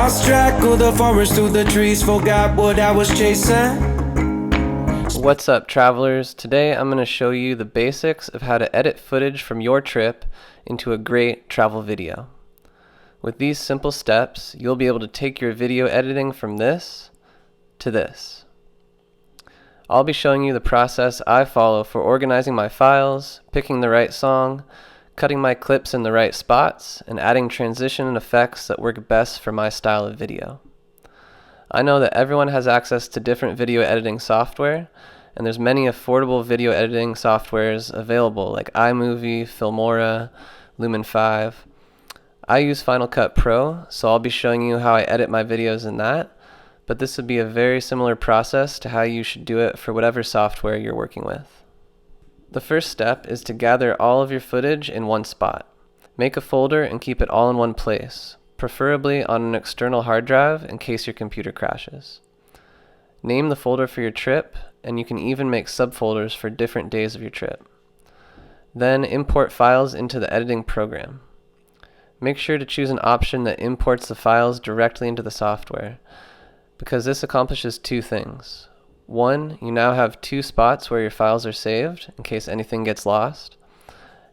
Lost track of the forest through the trees, forgot what I was chasing. What's up, travelers? Today I'm going to show you the basics of how to edit footage from your trip into a great travel video. With these simple steps, you'll be able to take your video editing from this to this. I'll be showing you the process I follow for organizing my files, picking the right song, cutting my clips in the right spots, and adding transition and effects that work best for my style of video. I know that everyone has access to different video editing software, and there's many affordable video editing softwares available like iMovie, Filmora, Lumen 5. I use Final Cut Pro, so I'll be showing you how I edit my videos in that, but this would be a very similar process to how you should do it for whatever software you're working with. The first step is to gather all of your footage in one spot. Make a folder and keep it all in one place, preferably on an external hard drive in case your computer crashes. Name the folder for your trip, and you can even make subfolders for different days of your trip. Then import files into the editing program. Make sure to choose an option that imports the files directly into the software, because this accomplishes two things. One, you now have two spots where your files are saved in case anything gets lost.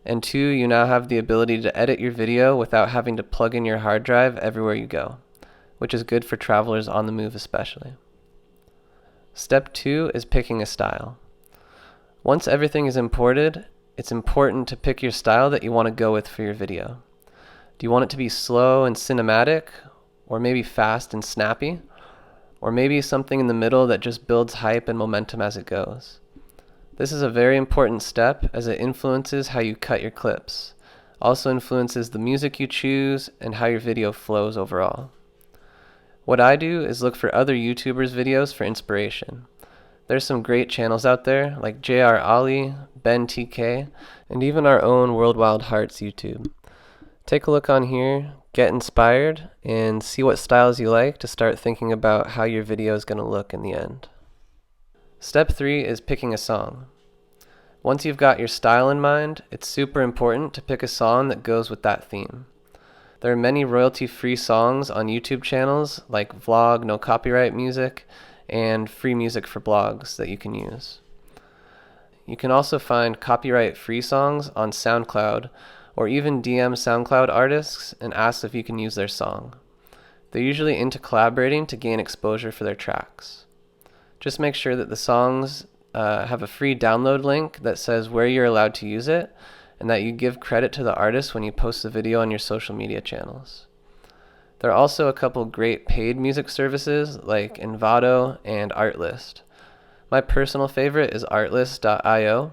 And two, you now have the ability to edit your video without having to plug in your hard drive everywhere you go, which is good for travelers on the move especially. Step 2 is picking a style. Once everything is imported, it's important to pick your style that you want to go with for your video. Do you want it to be slow and cinematic, or maybe fast and snappy? Or maybe something in the middle that just builds hype and momentum as it goes. This is a very important step as it influences how you cut your clips, also influences the music you choose and how your video flows overall. What I do is look for other YouTubers' videos for inspiration. There's some great channels out there like JR Ali, Ben TK, and even our own World Wild Hearts YouTube. Take a look on here, get inspired, and see what styles you like to start thinking about how your video is going to look in the end. Step 3 is picking a song. Once you've got your style in mind, it's super important to pick a song that goes with that theme. There are many royalty-free songs on YouTube channels like Vlog, No Copyright Music, and free music for blogs that you can use. You can also find copyright-free songs on SoundCloud, or even DM SoundCloud artists and ask if you can use their song. They're usually into collaborating to gain exposure for their tracks. Just make sure that the songs have a free download link that says where you're allowed to use it, and that you give credit to the artist when you post the video on your social media channels. There are also a couple great paid music services like Envato and Artlist. My personal favorite is Artlist.io,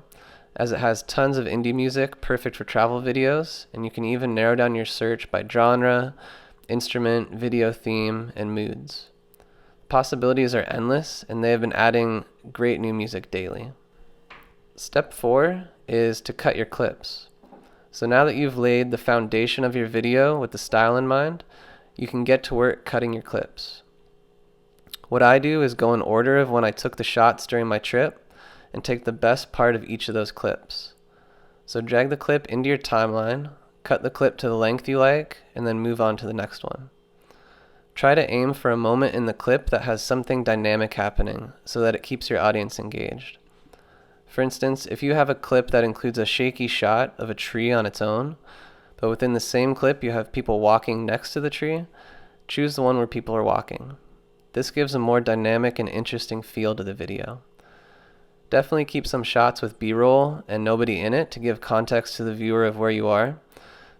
as it has tons of indie music perfect for travel videos, and you can even narrow down your search by genre, instrument, video theme, and moods. Possibilities are endless, and they have been adding great new music daily. Step 4 is to cut your clips. So now that you've laid the foundation of your video with the style in mind, you can get to work cutting your clips. What I do is go in order of when I took the shots during my trip, and take the best part of each of those clips. So drag the clip into your timeline, cut the clip to the length you like, and then move on to the next one. Try to aim for a moment in the clip that has something dynamic happening so that it keeps your audience engaged. For instance, if you have a clip that includes a shaky shot of a tree on its own, but within the same clip you have people walking next to the tree, choose the one where people are walking. This gives a more dynamic and interesting feel to the video. Definitely keep some shots with B-roll and nobody in it to give context to the viewer of where you are.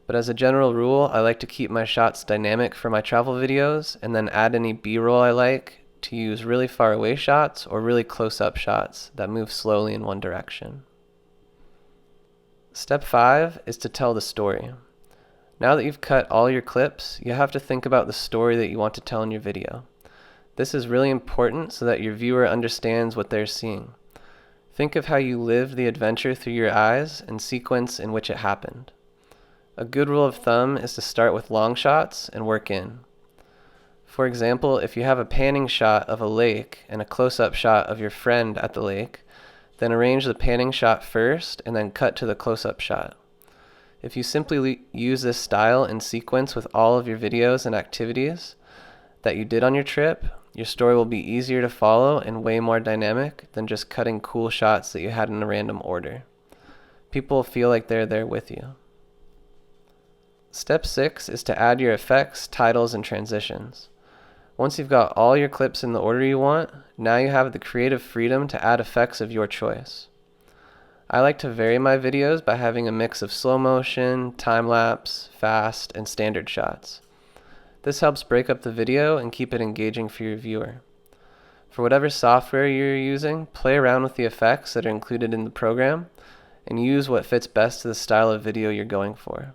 But as a general rule, I like to keep my shots dynamic for my travel videos and then add any B-roll I like to use really far away shots or really close-up shots that move slowly in one direction. Step 5 is to tell the story. Now that you've cut all your clips, you have to think about the story that you want to tell in your video. This is really important so that your viewer understands what they're seeing. Think of how you lived the adventure through your eyes and sequence in which it happened. A good rule of thumb is to start with long shots and work in. For example, if you have a panning shot of a lake and a close-up shot of your friend at the lake, then arrange the panning shot first and then cut to the close-up shot. If you simply use this style in sequence with all of your videos and activities, that you did on your trip, your story will be easier to follow and way more dynamic than just cutting cool shots that you had in a random order. People feel like they're there with you. Step 6 is to add your effects, titles, and transitions. Once you've got all your clips in the order you want, now you have the creative freedom to add effects of your choice. I like to vary my videos by having a mix of slow motion, time-lapse, fast, and standard shots. This helps break up the video and keep it engaging for your viewer. For whatever software you're using, play around with the effects that are included in the program and use what fits best to the style of video you're going for.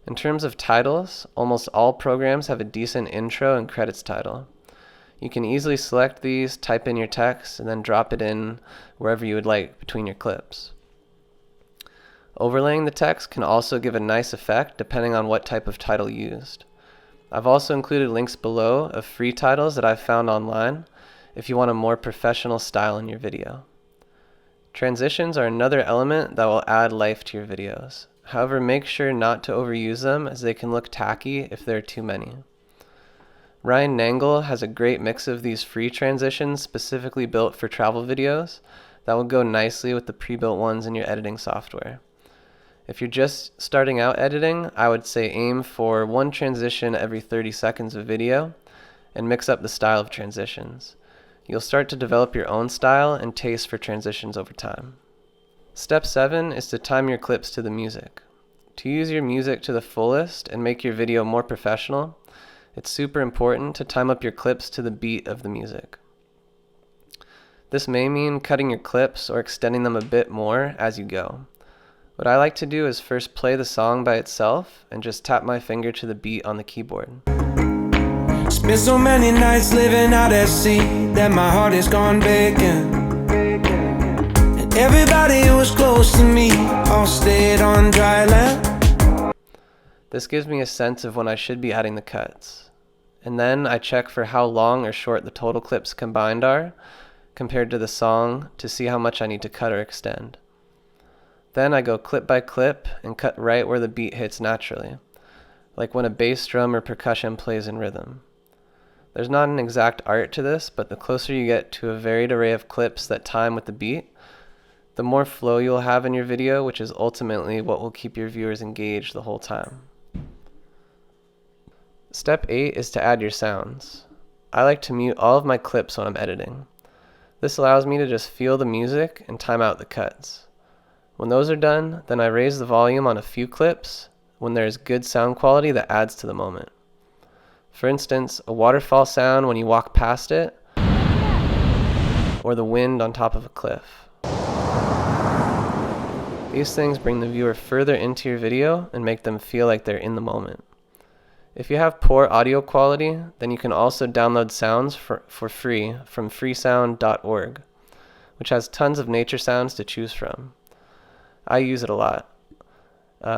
In terms of titles, almost all programs have a decent intro and credits title. You can easily select these, type in your text, and then drop it in wherever you would like between your clips. Overlaying the text can also give a nice effect depending on what type of title used. I've also included links below of free titles that I've found online if you want a more professional style in your video. Transitions are another element that will add life to your videos. However, make sure not to overuse them as they can look tacky if there are too many. Ryan Nangle has a great mix of these free transitions specifically built for travel videos that will go nicely with the pre-built ones in your editing software. If you're just starting out editing, I would say aim for one transition every 30 seconds of video and mix up the style of transitions. You'll start to develop your own style and taste for transitions over time. Step 7 is to time your clips to the music. To use your music to the fullest and make your video more professional, it's super important to time up your clips to the beat of the music. This may mean cutting your clips or extending them a bit more as you go. What I like to do is first play the song by itself and just tap my finger to the beat on the keyboard. Spent so many nights living out at sea that my heart is gone vacant. And everybody who was close to me all stayed on dry land. This gives me a sense of when I should be adding the cuts. And then I check for how long or short the total clips combined are compared to the song to see how much I need to cut or extend. Then I go clip by clip and cut right where the beat hits naturally, like when a bass drum or percussion plays in rhythm. There's not an exact art to this, but the closer you get to a varied array of clips that time with the beat, the more flow you'll have in your video, which is ultimately what will keep your viewers engaged the whole time. Step 8 is to add your sounds. I like to mute all of my clips when I'm editing. This allows me to just feel the music and time out the cuts. When those are done, then I raise the volume on a few clips when there is good sound quality that adds to the moment. For instance, a waterfall sound when you walk past it, or the wind on top of a cliff. These things bring the viewer further into your video and make them feel like they're in the moment. If you have poor audio quality, then you can also download sounds for free from freesound.org, which has tons of nature sounds to choose from. I use it a lot.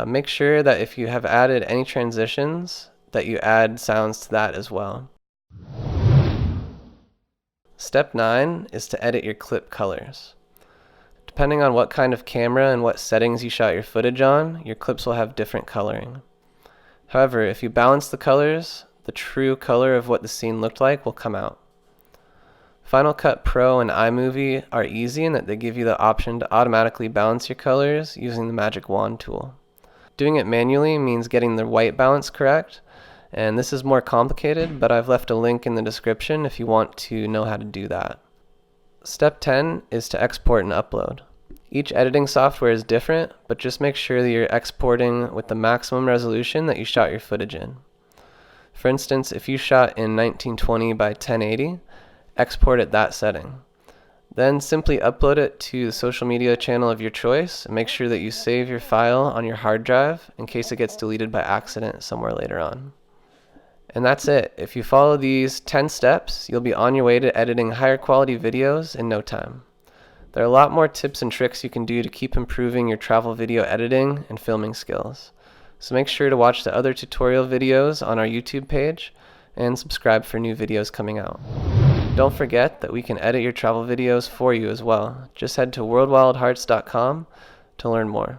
Make sure that if you have added any transitions, that you add sounds to that as well. Step 9 is to edit your clip colors. Depending on what kind of camera and what settings you shot your footage on, your clips will have different coloring. However, if you balance the colors, the true color of what the scene looked like will come out. Final Cut Pro and iMovie are easy in that they give you the option to automatically balance your colors using the magic wand tool. Doing it manually means getting the white balance correct, and this is more complicated, but I've left a link in the description if you want to know how to do that. Step 10 is to export and upload. Each editing software is different, but just make sure that you're exporting with the maximum resolution that you shot your footage in. For instance, if you shot in 1920 by 1080, export at that setting. Then simply upload it to the social media channel of your choice and make sure that you save your file on your hard drive in case it gets deleted by accident somewhere later on. And that's it. If you follow these 10 steps, you'll be on your way to editing higher quality videos in no time. There are a lot more tips and tricks you can do to keep improving your travel video editing and filming skills. So make sure to watch the other tutorial videos on our YouTube page and subscribe for new videos coming out. Don't forget that we can edit your travel videos for you as well. Just head to worldwildhearts.com to learn more.